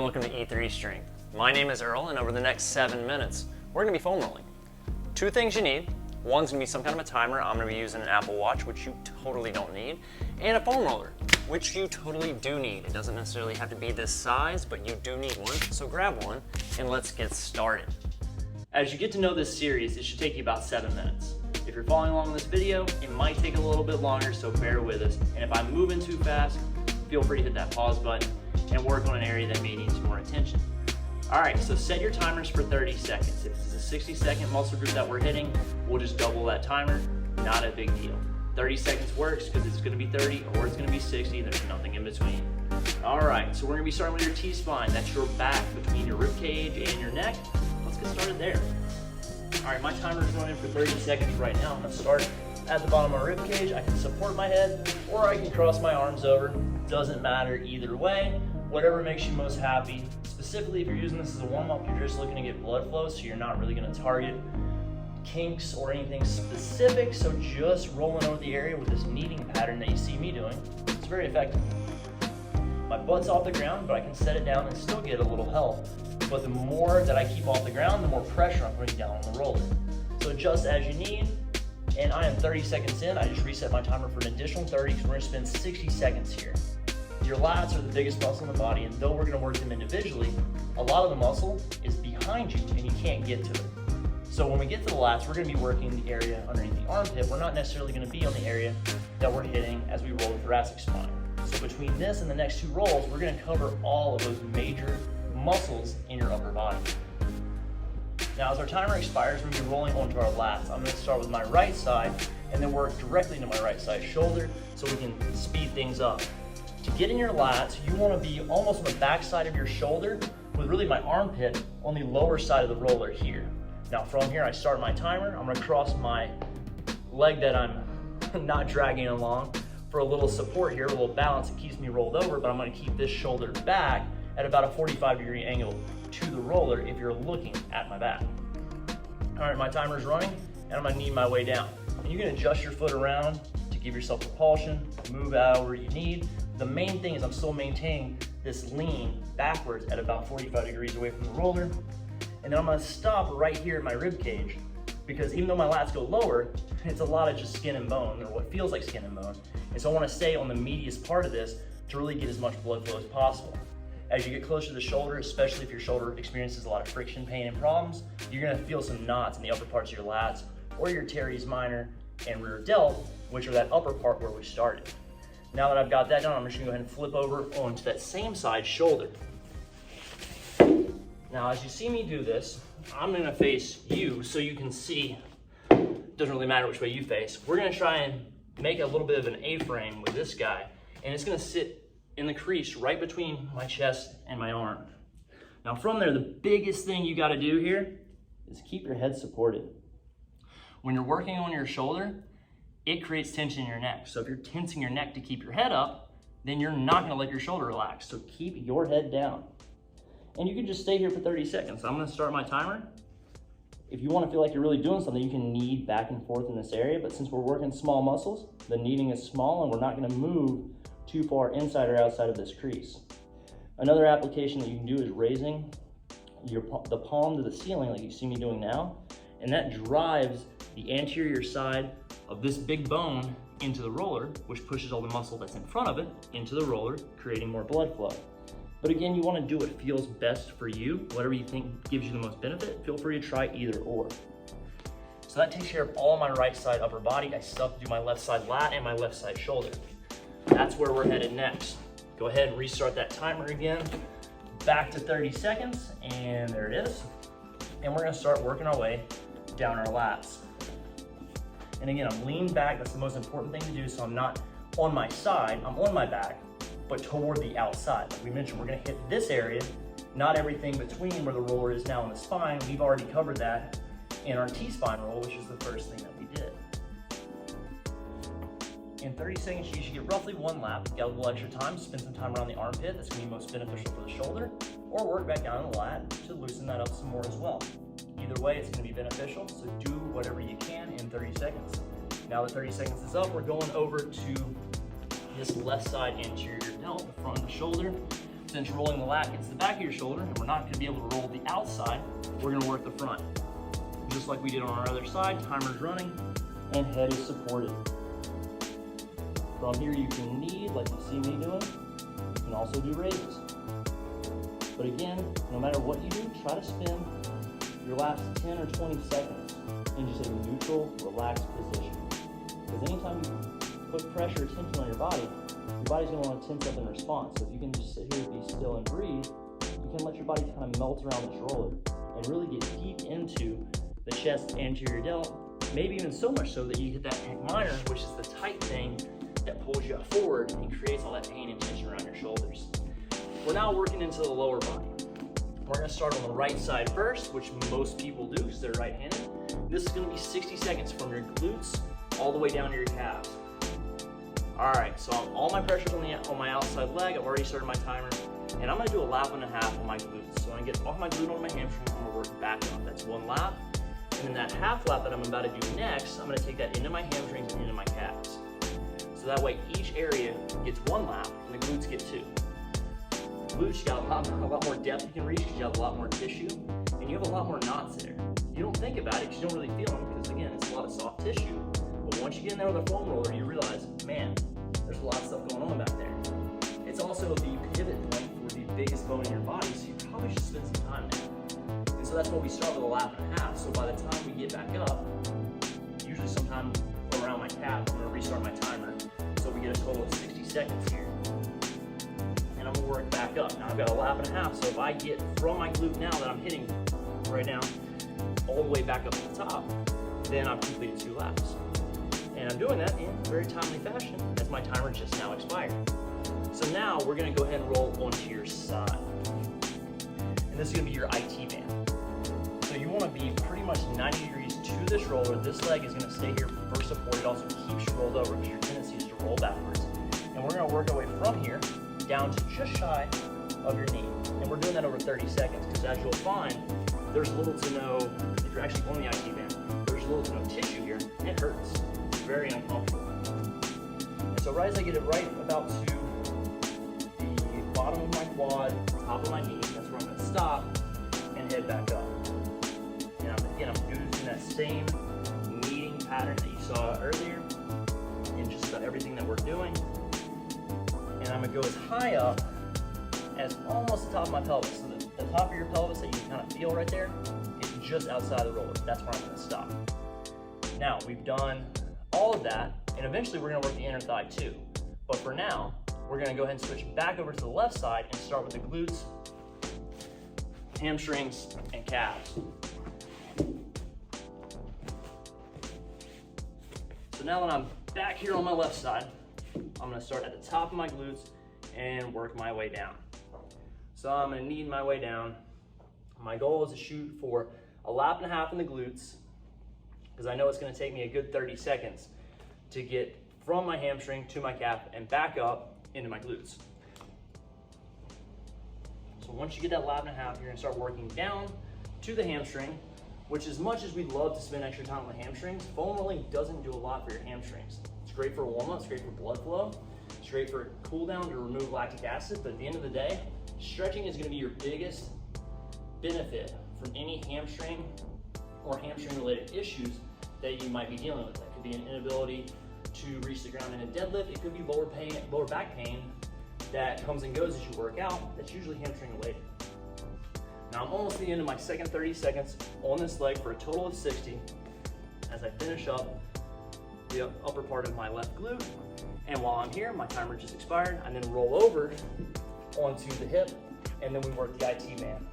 welcome to E3 Strength. My name is Earl, and over the next 7 minutes, we're going to be foam rolling. Two things you need. One's going to be some kind of a timer. I'm going to be using an Apple Watch, which you totally don't need, and a foam roller, which you totally do need. It doesn't necessarily have to be this size, but you do need one, so grab one, and let's get started. As you get to know this series, it should take you about 7 minutes. If you're following along in this video, it might take a little bit longer, so bear with us. And if I'm moving too fast, feel free to hit that pause button and work on an area that may need some more attention. All right, so set your timers for 30 seconds. If this is a 60-second muscle group that we're hitting, we'll just double that timer. Not a big deal. 30 seconds works because it's gonna be 30 or it's gonna be 60. There's nothing in between. All right, so we're gonna be starting with your T-spine. That's your back between your rib cage and your neck. Let's get started there. All right, my timer is running for 30 seconds right now. I'm gonna start at the bottom of my rib cage. I can support my head or I can cross my arms over. Doesn't matter either way. Whatever makes you most happy. Specifically, if you're using this as a warm-up, you're just looking to get blood flow, so you're not really gonna target kinks or anything specific, so just rolling over the area with this kneading pattern that you see me doing, it's very effective. My butt's off the ground, but I can set it down and still get a little help. But the more that I keep off the ground, the more pressure I'm putting down on the roller. So just as you need, and I am 30 seconds in, I just reset my timer for an additional 30 because we're gonna spend 60 seconds here. Your lats are the biggest muscle in the body, and though we're gonna work them individually, a lot of the muscle is behind you and you can't get to it. So when we get to the lats, we're gonna be working the area underneath the armpit. We're not necessarily gonna be on the area that we're hitting as we roll the thoracic spine. So between this and the next two rolls, we're gonna cover all of those major muscles in your upper body. Now as our timer expires, we're gonna be rolling onto our lats. I'm gonna start with my right side and then work directly into my right side shoulder so we can speed things up. To get in your lats, you want to be almost on the back side of your shoulder with really my armpit on the lower side of the roller here. Now from here, I start my timer. I'm going to cross my leg that I'm not dragging along for a little support here, a little balance. It keeps me rolled over, but I'm going to keep this shoulder back at about a 45-degree angle to the roller if you're looking at my back. All right, my timer is running, and I'm going to knead my way down. And you can adjust your foot around to give yourself propulsion, move however you need. The main thing is I'm still maintaining this lean backwards at about 45 degrees away from the roller. And then I'm gonna stop right here at my rib cage because even though my lats go lower, it's a lot of just skin and bone, or what feels like skin and bone. And so I wanna stay on the medius part of this to really get as much blood flow as possible. As you get closer to the shoulder, especially if your shoulder experiences a lot of friction, pain, and problems, you're gonna feel some knots in the upper parts of your lats or your teres minor and rear delt, which are that upper part where we started. Now that I've got that done, I'm just gonna go ahead and flip over onto that same side shoulder. Now, as you see me do this, I'm gonna face you so you can see, doesn't really matter which way you face. We're gonna try and make a little bit of an A-frame with this guy, and it's gonna sit in the crease right between my chest and my arm. Now from there, the biggest thing you gotta do here is keep your head supported. When you're working on your shoulder, it creates tension in your neck. So if you're tensing your neck to keep your head up, then you're not gonna let your shoulder relax. So keep your head down. And you can just stay here for 30 seconds. I'm gonna start my timer. If you wanna feel like you're really doing something, you can knead back and forth in this area, but since we're working small muscles, the kneading is small and we're not gonna move too far inside or outside of this crease. Another application that you can do is raising the palm to the ceiling like you see me doing now, and that drives the anterior side of this big bone into the roller, which pushes all the muscle that's in front of it into the roller, creating more blood flow. But again, you want to do what feels best for you. Whatever you think gives you the most benefit, feel free to try either or. So that takes care of all my right side upper body. I still have to do my left side lat and my left side shoulder. That's where we're headed next. Go ahead and restart that timer again. Back to 30 seconds, and there it is. And we're gonna start working our way down our lats. And again, I'm leaning back. That's the most important thing to do. So I'm not on my side, I'm on my back, but toward the outside. Like we mentioned, we're gonna hit this area, not everything between where the roller is now on the spine. We've already covered that in our T-spine roll, which is the first thing that we did. In 30 seconds, you should get roughly one lap. Got a little extra time, spend some time around the armpit. That's gonna be most beneficial for the shoulder, or work back down on the lat to loosen that up some more as well. Either way, it's gonna be beneficial, so do whatever you can in 30 seconds. Now that 30 seconds is up, we're going over to this left side anterior delt, the front of the shoulder. Since rolling the lat gets the back of your shoulder, and we're not going to be able to roll the outside, we're going to work the front. Just like we did on our other side, timer's running, and head is supported. From here you can knead like you see me doing. You can also do raises. But again, no matter what you do, try to spend your last 10 or 20 seconds in just a neutral, relaxed position. Because anytime you put pressure or tension on your body's going to want to tense up in response. So if you can just sit here, be still, and breathe, you can let your body kind of melt around this roller and really get deep into the chest, anterior delt, maybe even so much so that you hit that pec minor, which is the tight thing that pulls you forward and creates all that pain and tension around your shoulders. We're now working into the lower body. We're going to start on the right side first, which most people do because they're right-handed. This is going to be 60 seconds from your glutes all the way down to your calves. All right, so all my pressure's on my outside leg. I've already started my timer, and I'm going to do a lap and a half on my glutes. So I'm going to get off my glute on my hamstring. I'm going to work back up. That's one lap. And then that half lap that I'm about to do next, I'm going to take that into my hamstrings and into my calves. So that way each area gets one lap and the glutes get two. Glutes, you got a lot more depth you can reach because you have a lot more tissue and you have a lot more knots there. You don't think about it because you don't really feel them because again, it's a lot of soft tissue. But once you get in there with a foam roller, you realize, man, there's a lot of stuff going on back there. It's also the pivot point for the biggest bone in your body, so you probably should spend some time there. And so that's why we start with a lap and a half. So by the time we get back up, usually sometime around my calf, I'm going to restart my timer. So we get a total of 60 seconds here. And I'm going to work back up. Now I've got a lap and a half, so if I get from my glute now that I'm hitting right now, all the way back up to the top, then I've completed 2 laps. And I'm doing that in a very timely fashion as my timer just now expired. So now we're going to go ahead and roll onto your side. And this is going to be your IT band. So you want to be pretty much 90 degrees to this roller. This leg is going to stay here for support. It also keeps you rolled over because your tendency is to roll backwards. And we're going to work our way from here down to just shy of your knee. And we're doing that over 30 seconds because as you'll find, there's little to no, if you're actually on the IT band, there's little to no tissue here and it hurts. It's very uncomfortable. And so right as I get it right about to the bottom of my quad, top of my knee, that's where I'm going to stop and head back up. And I'm using that same kneading pattern that you saw earlier in just about everything that we're doing. And I'm going to go as high up as almost the top of my pelvis. So the top of your pelvis that you kind of feel right there is just outside the roller. That's where I'm going to stop. Now, we've done all of that, and eventually we're going to work the inner thigh too. But for now, we're going to go ahead and switch back over to the left side and start with the glutes, hamstrings, and calves. So now that I'm back here on my left side, I'm going to start at the top of my glutes and work my way down. So I'm going to knead my way down. My goal is to shoot for a lap and a half in the glutes because I know it's going to take me a good 30 seconds to get from my hamstring to my calf and back up into my glutes. So once you get that lap and a half, you're going to start working down to the hamstring, which as much as we'd love to spend extra time on the hamstrings, foam rolling doesn't do a lot for your hamstrings. It's great for a warm-up, it's great for blood flow, it's great for cool down to remove lactic acid, but at the end of the day, stretching is going to be your biggest benefit from any hamstring or hamstring related issues that you might be dealing with. That could be an inability to reach the ground in a deadlift. It could be lower back pain that comes and goes as you work out. That's usually hamstring related. Now I'm almost at the end of my second 30 seconds on this leg for a total of 60 as I finish up the upper part of my left glute. And while I'm here, my timer just expired. I then roll over onto the hip and then we work the IT band.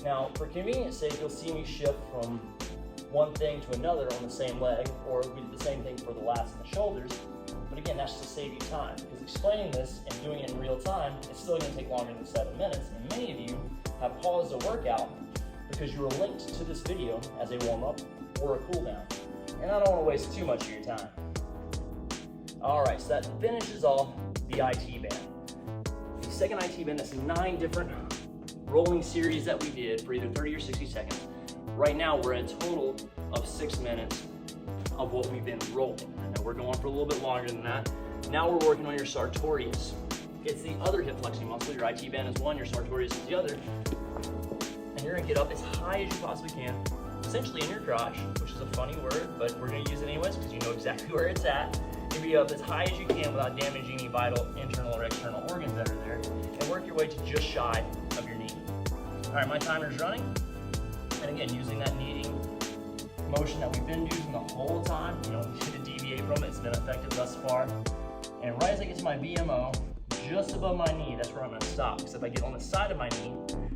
Now for convenience sake, you'll see me shift from one thing to another on the same leg, or we do the same thing for the lats and the shoulders. But again, that's to save you time, because explaining this and doing it in real time is still going to take longer than 7 minutes. And many of you have paused the workout because you were linked to this video as a warm-up or a cool-down. And I don't want to waste too much of your time. All right, so that finishes off the IT band. The second IT band, that's 9 different rolling series that we did for either 30 or 60 seconds. Right now, we're at a total of 6 minutes of what we've been rolling. And we're going for a little bit longer than that. Now we're working on your sartorius. it's the other hip flexing muscle. Your IT band is one, your sartorius is the other. And you're gonna get up as high as you possibly can, essentially in your crotch, which is a funny word, but we're gonna use it anyways because you know exactly where it's at. You're gonna be up as high as you can without damaging any vital internal or external organs that are there, and work your way to just shy of your knee. All right, my timer's running. And again, using that kneading motion that we've been using the whole time, you don't need to deviate from it, it's been effective thus far. And right as I get to my VMO, just above my knee, that's where I'm gonna stop. Because if I get on the side of my knee,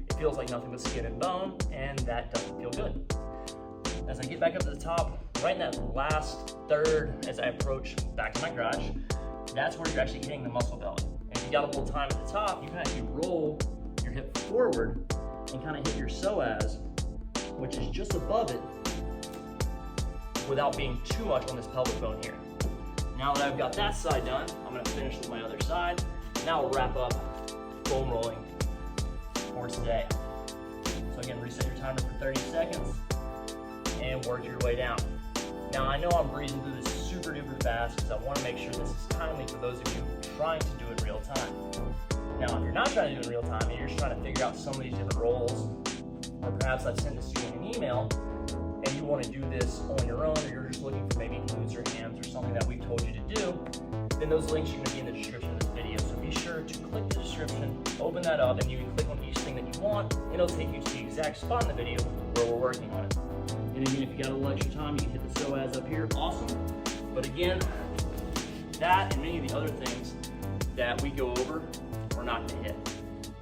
it feels like nothing but skin and bone, and that doesn't feel good. As I get back up to the top, right in that last third, as I approach back to my crotch, that's where you're actually hitting the muscle belly. And if you got a little time at the top, you can actually roll your hip forward and kind of hit your psoas, which is just above it, without being too much on this pelvic bone here. Now that I've got that side done, I'm gonna finish with my other side. Now we'll wrap up foam rolling for today. So again, reset your timer for 30 seconds and work your way down. Now I know I'm breezing through this super duper fast because I want to make sure this is timely for those of you trying to do it in real time. Now if you're not trying to do it in real time and you're just trying to figure out some of these different rolls, or perhaps I've sent this to you in an email and you want to do this on your own, or you're just looking for maybe glutes or hams or something that we've told you to do, then those links are going to be in the description of this video. So be sure to click the description, open that up, and you can click on each thing that you want, and it'll take you to the exact spot in the video where we're working on it. And again, if you got a little extra time, you can hit the psoas up here, awesome. But again, that and many of the other things that we go over, we're not going to hit.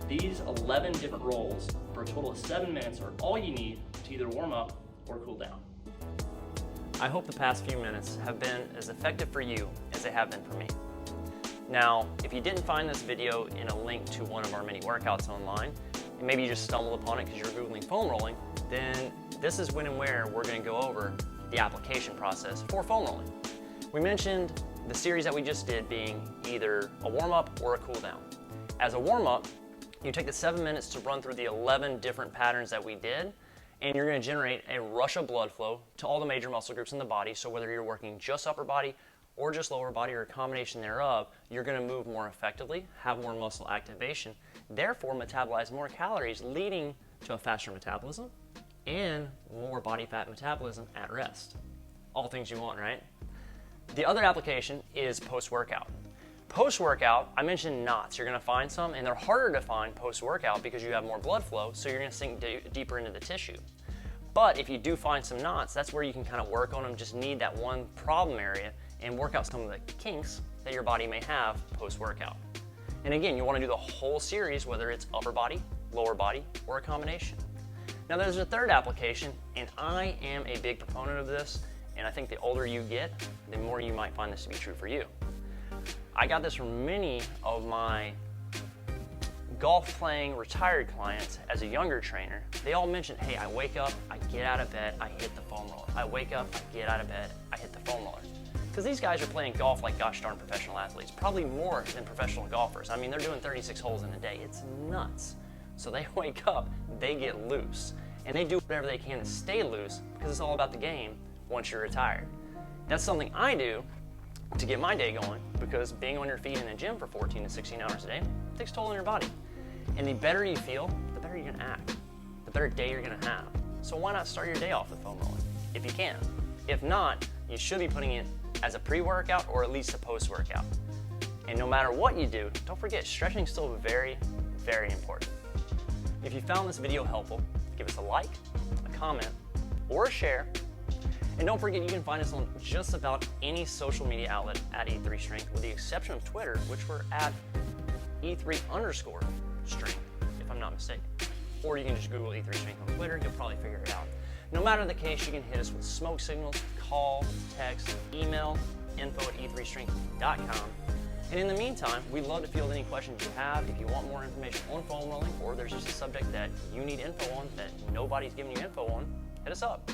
These 11 different rolls for a total of 7 minutes are all you need to either warm up or cool down. I hope the past few minutes have been as effective for you as they have been for me. Now, if you didn't find this video in a link to one of our many workouts online, and maybe you just stumbled upon it because you were Googling foam rolling, then this is when and where we're going to go over the application process for foam rolling. We mentioned the series that we just did being either a warm-up or a cool down. As a warm-up, you take the 7 minutes to run through the 11 different patterns that we did, and you're going to generate a rush of blood flow to all the major muscle groups in the body. So whether you're working just upper body or just lower body or a combination thereof, you're going to move more effectively, have more muscle activation, therefore metabolize more calories, leading to a faster metabolism and more body fat metabolism at rest. All things you want, right? The other application is post-workout. Post-workout, I mentioned knots. You're going to find some, and they're harder to find post-workout because you have more blood flow, so you're going to sink deeper into the tissue. But if you do find some knots, that's where you can kind of work on them, just need that one problem area and work out some of the kinks that your body may have post-workout. And again, you want to do the whole series, whether it's upper body, lower body, or a combination. Now there's a third application, and I am a big proponent of this, and I think the older you get, the more you might find this to be true for you. I got this from many of my golf playing retired clients as a younger trainer. They all mentioned, hey, I wake up, I get out of bed, I hit the foam roller. I wake up, I get out of bed, I hit the foam roller. Because these guys are playing golf like gosh darn professional athletes, probably more than professional golfers. I mean, they're doing 36 holes in a day. It's nuts. So they wake up, they get loose, and they do whatever they can to stay loose because it's all about the game once you're retired. That's something I do to get my day going, because being on your feet in a gym for 14 to 16 hours a day takes a toll on your body. And the better you feel, the better you're gonna act, the better day you're gonna have. So why not start your day off with foam rolling, if you can? If not, you should be putting it as a pre-workout or at least a post-workout. And no matter what you do, don't forget, stretching is still very, very important. If you found this video helpful, give us a like, a comment, or a share. And don't forget, you can find us on just about any social media outlet at E3 Strength, with the exception of Twitter, which we're at E3_Strength, if I'm not mistaken. Or you can just Google E3 Strength on Twitter, you'll probably figure it out. No matter the case, you can hit us with smoke signals, call, text, email, info@e3strength.com. And in the meantime, we'd love to field any questions you have. If you want more information on foam rolling, or there's just a subject that you need info on that nobody's giving you info on, hit us up.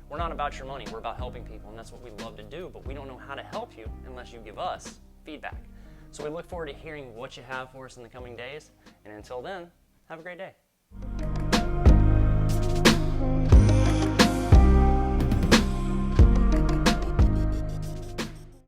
We're not about your money, we're about helping people, and that's what we love to do, but we don't know how to help you unless you give us feedback. So we look forward to hearing what you have for us in the coming days, and until then, have a great day.